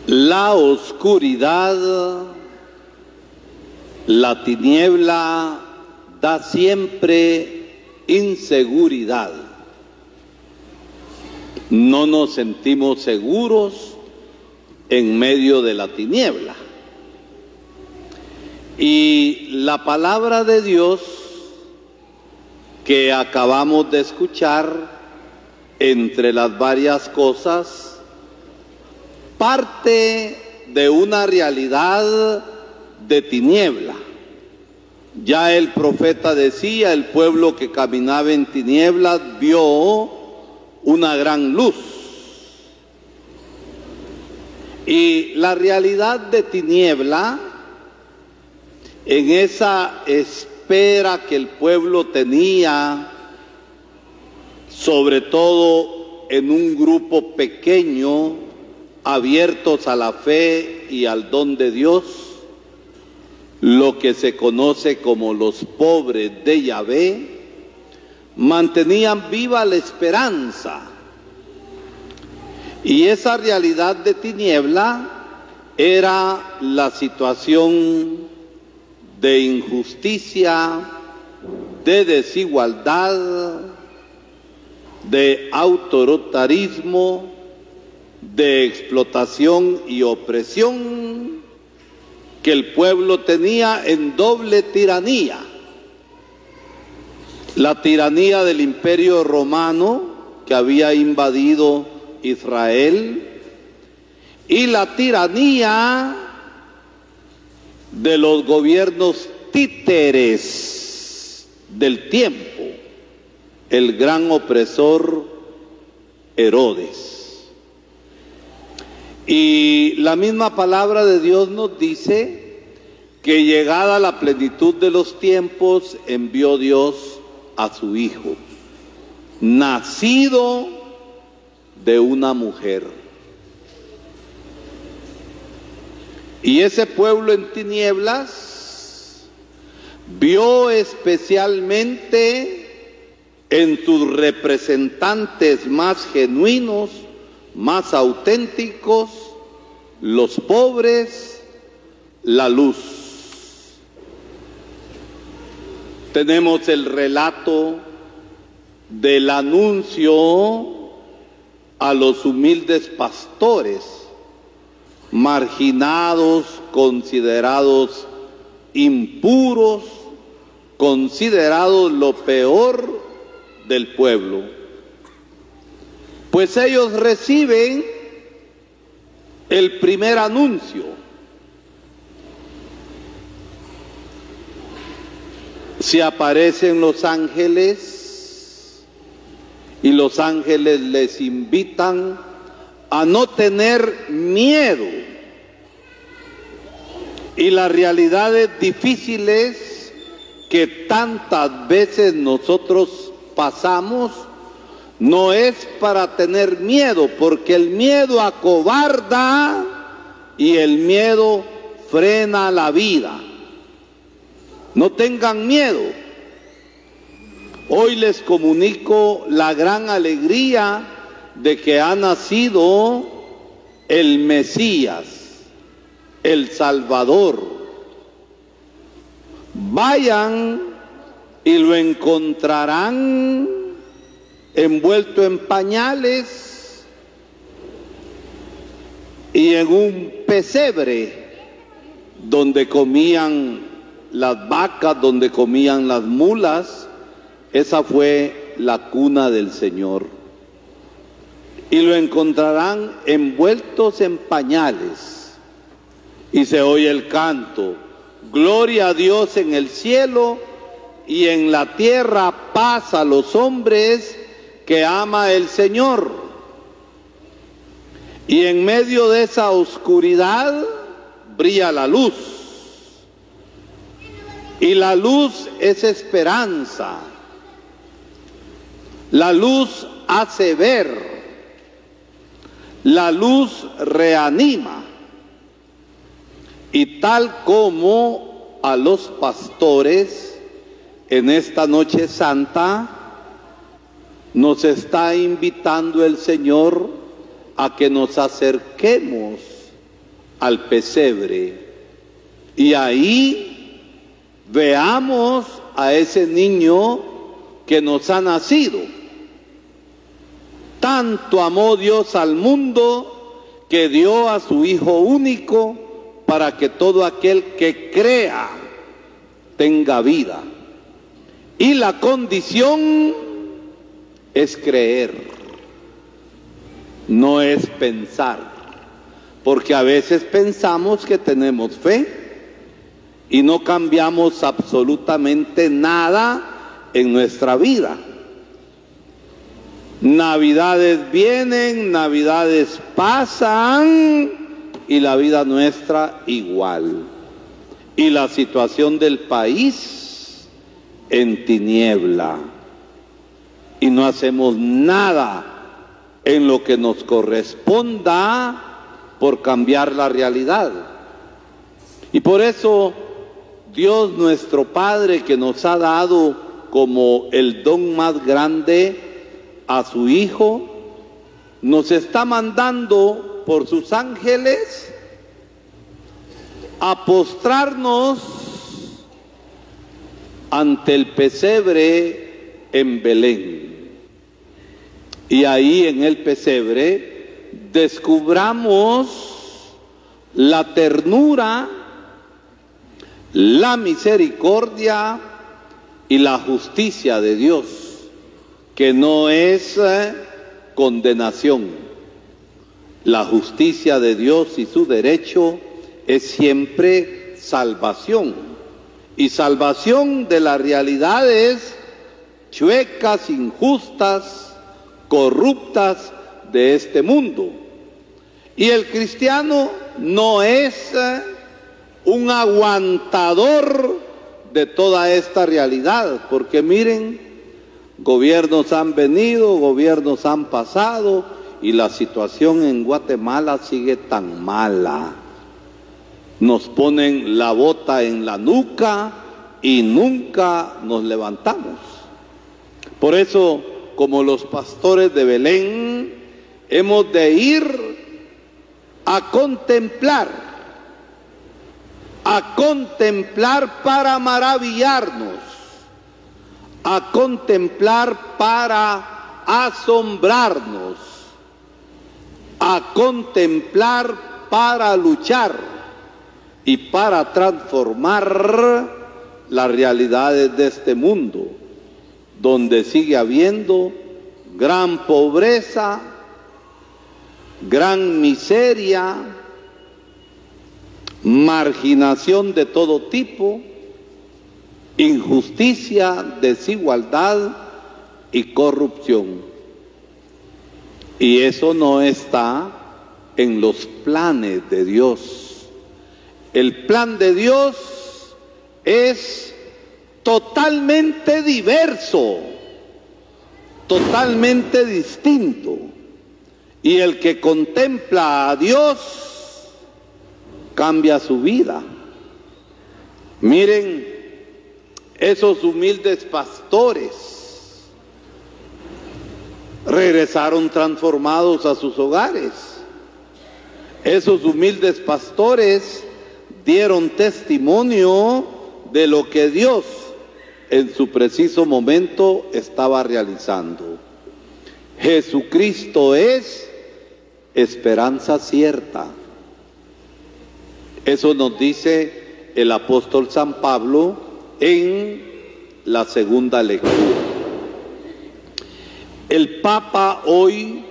La oscuridad, la tiniebla da siempre inseguridad. No nos sentimos seguros en medio de la tiniebla. Y la palabra de Dios que acabamos de escuchar, entre las varias cosas, parte de una realidad de tiniebla. Ya el profeta decía, el pueblo que caminaba en tinieblas vio una gran luz. Y la realidad de tiniebla, en esa espera que el pueblo tenía, sobre todo en un grupo pequeño, abiertos a la fe y al don de Dios, lo que se conoce como los pobres de Yahvé, mantenían viva la esperanza. Y esa realidad de tiniebla era la situación de injusticia, de desigualdad, de autoritarismo, de explotación y opresión que el pueblo tenía en doble tiranía. La tiranía del Imperio Romano, que había invadido Israel, y la tiranía de los gobiernos títeres del tiempo, el gran opresor Herodes. Y la misma palabra de Dios nos dice que llegada la plenitud de los tiempos, envió Dios a su Hijo, nacido de una mujer. Y ese pueblo en tinieblas vio especialmente en sus representantes más genuinos, más auténticos, los pobres, la luz. Tenemos el relato del anuncio a los humildes pastores, marginados, considerados impuros, considerados lo peor del pueblo. Pues ellos reciben el primer anuncio. Se aparecen los ángeles y los ángeles les invitan a no tener miedo. Y las realidades difíciles que tantas veces nosotros pasamos no es para tener miedo, porque el miedo acobarda y el miedo frena la vida. No tengan miedo. Hoy les comunico la gran alegría de que ha nacido el Mesías, el Salvador. Vayan y lo encontrarán envuelto en pañales y en un pesebre donde comían las vacas, donde comían las mulas. Esa fue la cuna del Señor. Y lo encontrarán envueltos en pañales. Y se oye el canto: gloria a Dios en el cielo y en la tierra paz a los hombres que ama el Señor. Y en medio de esa oscuridad brilla la luz. Y la luz es esperanza. La luz hace ver. La luz reanima. Y tal como a los pastores en esta noche santa nos está invitando el Señor a que nos acerquemos al pesebre y ahí veamos a ese niño que nos ha nacido. Tanto amó Dios al mundo que dio a su Hijo único para que todo aquel que crea tenga vida. Y la condición es creer, no es pensar, porque a veces pensamos que tenemos fe y no cambiamos absolutamente nada en nuestra vida. Navidades vienen, navidades pasan y la vida nuestra igual. Y la situación del país en tiniebla. Y no hacemos nada en lo que nos corresponda por cambiar la realidad. Y por eso Dios nuestro Padre, que nos ha dado como el don más grande a su Hijo, nos está mandando por sus ángeles a postrarnos ante el pesebre en Belén. Y ahí en el pesebre descubramos la ternura, la misericordia y la justicia de Dios, que no es condenación. La justicia de Dios y su derecho es siempre salvación. Y salvación de las realidades chuecas, injustas, corruptas de este mundo. Y el cristiano no es un aguantador de toda esta realidad, porque miren, gobiernos han venido, gobiernos han pasado, y la situación en Guatemala sigue tan mala. Nos ponen la bota en la nuca y nunca nos levantamos. Por eso, como los pastores de Belén, hemos de ir a contemplar para maravillarnos, a contemplar para asombrarnos, a contemplar para luchar y para transformar las realidades de este mundo, donde sigue habiendo gran pobreza, gran miseria, marginación de todo tipo, injusticia, desigualdad y corrupción. Y eso no está en los planes de Dios. El plan de Dios es totalmente diverso, totalmente distinto. Y el que contempla a Dios cambia su vida. Miren, esos humildes pastores regresaron transformados a sus hogares. Esos humildes pastores dieron testimonio de lo que Dios en su preciso momento estaba realizando. Jesucristo es esperanza cierta. Eso nos dice el apóstol San Pablo en la segunda lectura. El Papa hoy,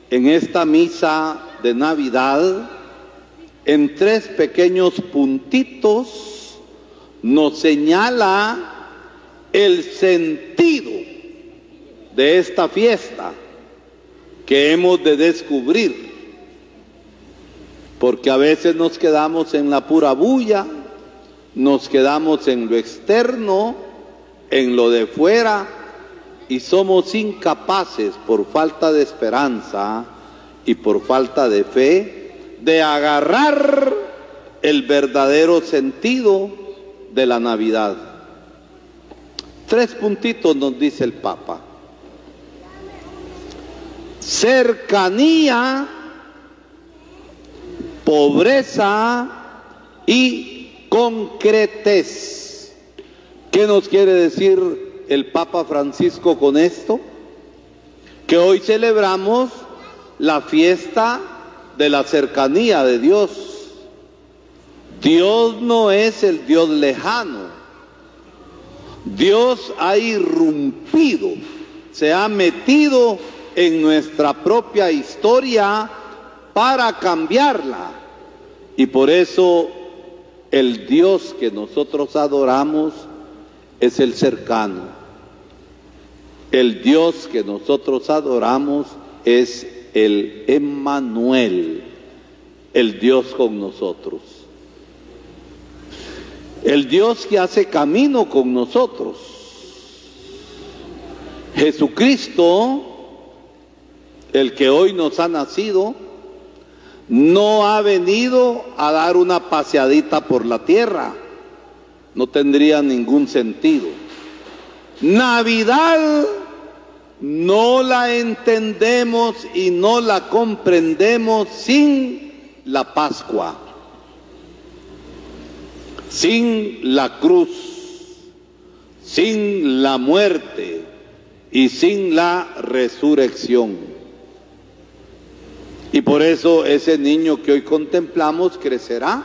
en esta misa de Navidad, en 3 pequeños puntitos, nos señala el sentido de esta fiesta que hemos de descubrir, porque a veces nos quedamos en la pura bulla, nos quedamos en lo externo, en lo de fuera, y somos incapaces por falta de esperanza y por falta de fe de agarrar el verdadero sentido de la Navidad. 3 puntitos nos dice el Papa. Cercanía, pobreza y concretez. ¿Qué nos quiere decir el Papa Francisco con esto? Que hoy celebramos la fiesta de la cercanía de Dios. Dios no es el Dios lejano. Dios ha irrumpido, se ha metido en nuestra propia historia para cambiarla. Y por eso el Dios que nosotros adoramos es el cercano. El Dios que nosotros adoramos es el Emmanuel, el Dios con nosotros. El Dios que hace camino con nosotros. Jesucristo, el que hoy nos ha nacido, no ha venido a dar una paseadita por la tierra. No tendría ningún sentido. Navidad no la entendemos y no la comprendemos sin la Pascua, sin la cruz, sin la muerte y sin la resurrección. Y por eso ese niño que hoy contemplamos crecerá.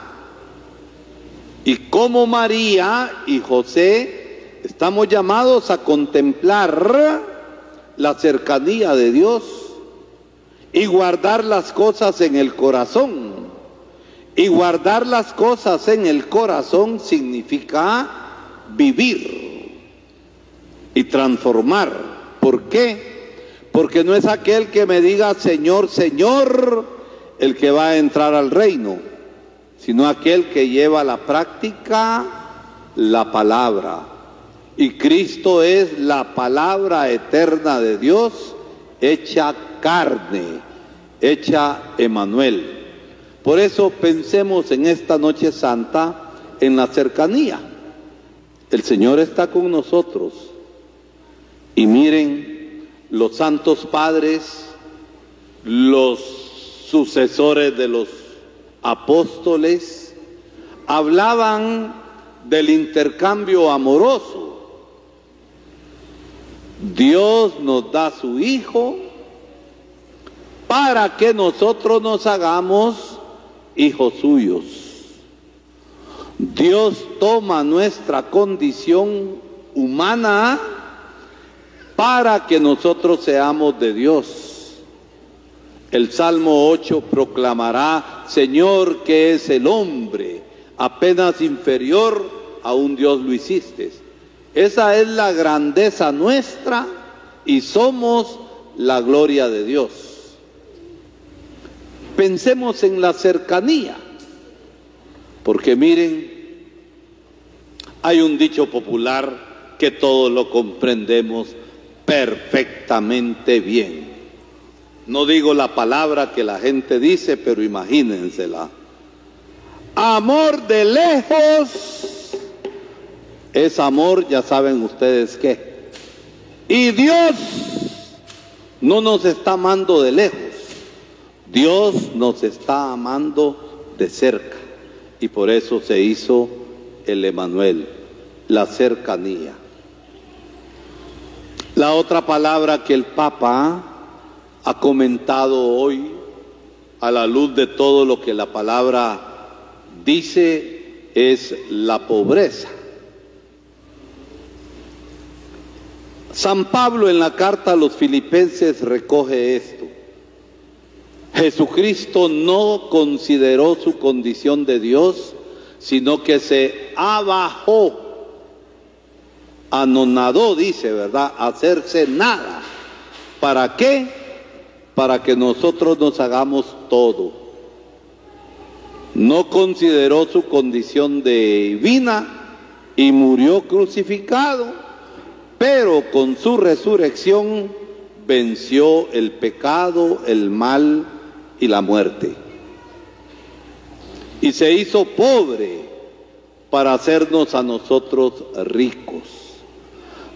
Y como María y José estamos llamados a contemplar la cercanía de Dios y guardar las cosas en el corazón. Y guardar las cosas en el corazón significa vivir y transformar. ¿Por qué? Porque no es aquel que me diga Señor, Señor, el que va a entrar al reino, sino aquel que lleva a la práctica la palabra. Y Cristo es la palabra eterna de Dios, hecha carne, hecha Emmanuel. Por eso pensemos en esta noche santa en la cercanía. El Señor está con nosotros. Y miren, los santos padres, los sucesores de los apóstoles, hablaban del intercambio amoroso. Dios nos da a su Hijo para que nosotros nos hagamos hijos suyos. Dios toma nuestra condición humana para que nosotros seamos de Dios. El Salmo 8 proclamará, Señor, ¿qué es el hombre? Apenas inferior a un Dios lo hiciste. Esa es la grandeza nuestra y somos la gloria de Dios. Pensemos en la cercanía, porque miren, hay un dicho popular que todos lo comprendemos perfectamente bien. No digo la palabra que la gente dice, pero imagínensela. Amor de lejos es amor, ya saben ustedes qué. Y Dios no nos está amando de lejos. Dios nos está amando de cerca. Y por eso se hizo el Emmanuel, la cercanía. La otra palabra que el Papa ha comentado hoy, a la luz de todo lo que la palabra dice, es la pobreza. San Pablo en la carta a los Filipenses recoge esto. Jesucristo no consideró su condición de Dios, sino que se abajó, anonadó, dice, ¿verdad? Hacerse nada. ¿Para qué? Para que nosotros nos hagamos todo. No consideró su condición divina y murió crucificado, pero con su resurrección venció el pecado, el mal y la muerte. Y se hizo pobre para hacernos a nosotros ricos.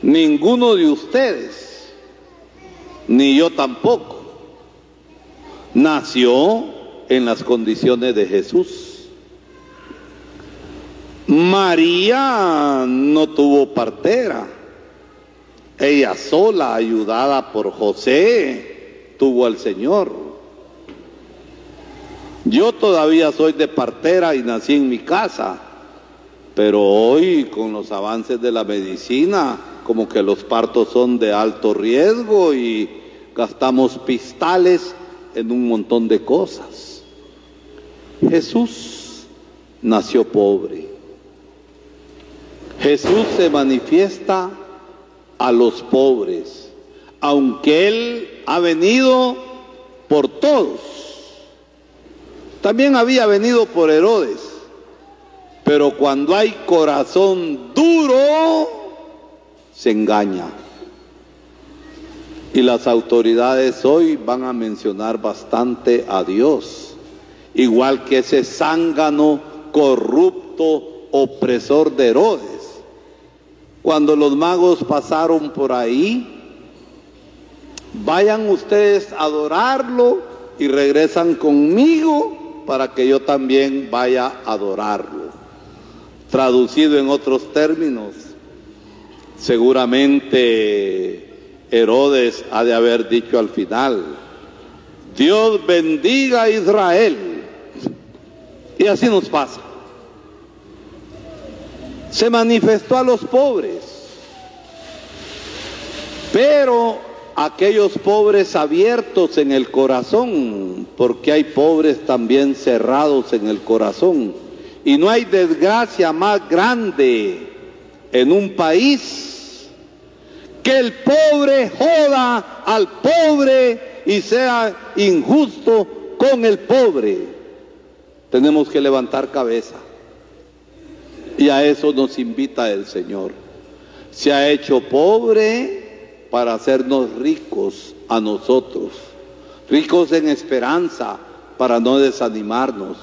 Ninguno de ustedes, ni yo tampoco, nació en las condiciones de Jesús. María no tuvo partera. Ella sola, ayudada por José, tuvo al Señor. Yo todavía soy de partera y nací en mi casa, pero hoy con los avances de la medicina, como que los partos son de alto riesgo y gastamos pistales en un montón de cosas. Jesús nació pobre. Jesús se manifiesta a los pobres, aunque Él ha venido por todos. También había venido por Herodes, pero cuando hay corazón duro, se engaña. Y las autoridades hoy van a mencionar bastante a Dios, igual que ese zángano corrupto, opresor de Herodes. Cuando los magos pasaron por ahí, vayan ustedes a adorarlo y regresan conmigo para que yo también vaya a adorarlo. Traducido en otros términos, seguramente Herodes ha de haber dicho al final: Dios bendiga a Israel. Y así nos pasa. Se manifestó a los pobres, pero aquellos pobres abiertos en el corazón, porque hay pobres también cerrados en el corazón, y no hay desgracia más grande en un país que el pobre joda al pobre y sea injusto con el pobre. Tenemos que levantar cabeza. Y a eso nos invita el Señor. Se ha hecho pobre para hacernos ricos a nosotros, ricos en esperanza para no desanimarnos,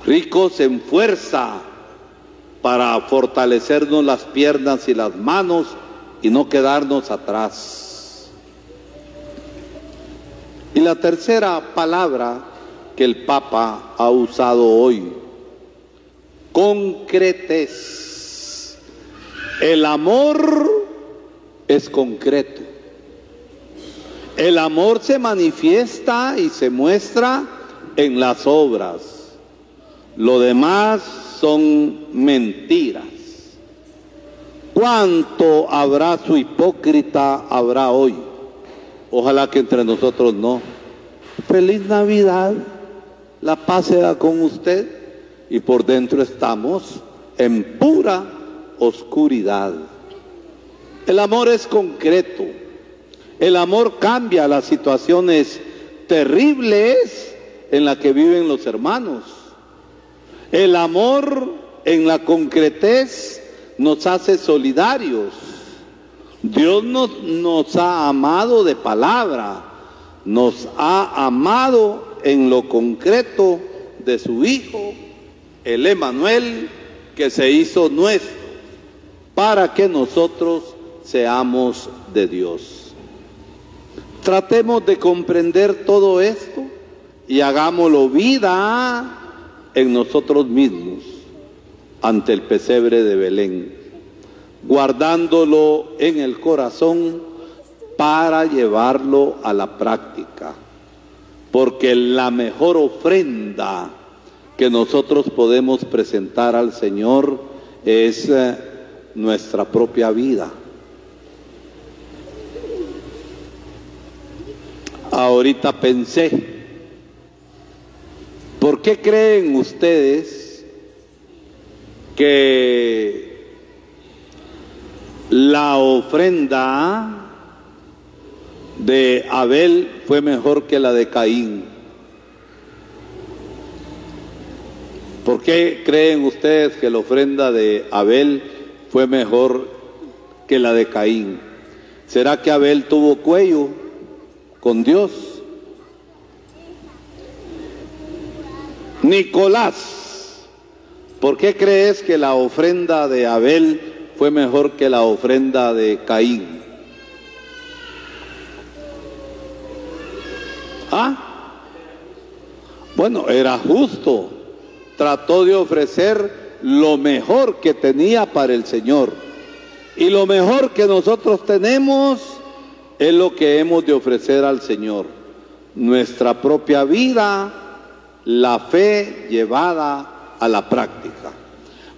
ricos en fuerza para fortalecernos las piernas y las manos y no quedarnos atrás. Y la tercera palabra que el Papa ha usado hoy: concretez. El amor es concreto. El amor se manifiesta y se muestra en las obras. Lo demás son mentiras. ¿Cuánto habrá su hipócrita habrá hoy? Ojalá que entre nosotros no. Feliz Navidad, la paz sea con usted. Y por dentro estamos en pura oscuridad. El amor es concreto. El amor cambia las situaciones terribles en las que viven los hermanos. El amor en la concretez nos hace solidarios. Dios nos ha amado de palabra, nos ha amado en lo concreto de su Hijo, el Emmanuel, que se hizo nuestro, para que nosotros seamos de Dios. Tratemos de comprender todo esto y hagámoslo vida en nosotros mismos, ante el pesebre de Belén, guardándolo en el corazón para llevarlo a la práctica, porque la mejor ofrenda que nosotros podemos presentar al Señor es nuestra propia vida. Ahorita pensé, ¿por qué creen ustedes que la ofrenda de Abel fue mejor que la de Caín? ¿Por qué creen ustedes que la ofrenda de Abel fue mejor que la de Caín? ¿Será que Abel tuvo cuello con Dios? Nicolás, ¿por qué crees que la ofrenda de Abel fue mejor que la ofrenda de Caín? ¿Ah? bueno, era justo, trató de ofrecer lo mejor que tenía para el Señor. Y lo mejor que nosotros tenemos es lo que hemos de ofrecer al Señor. Nuestra propia vida, la fe llevada a la práctica.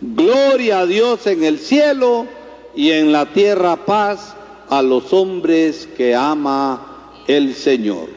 Gloria a Dios en el cielo y en la tierra paz a los hombres que ama el Señor.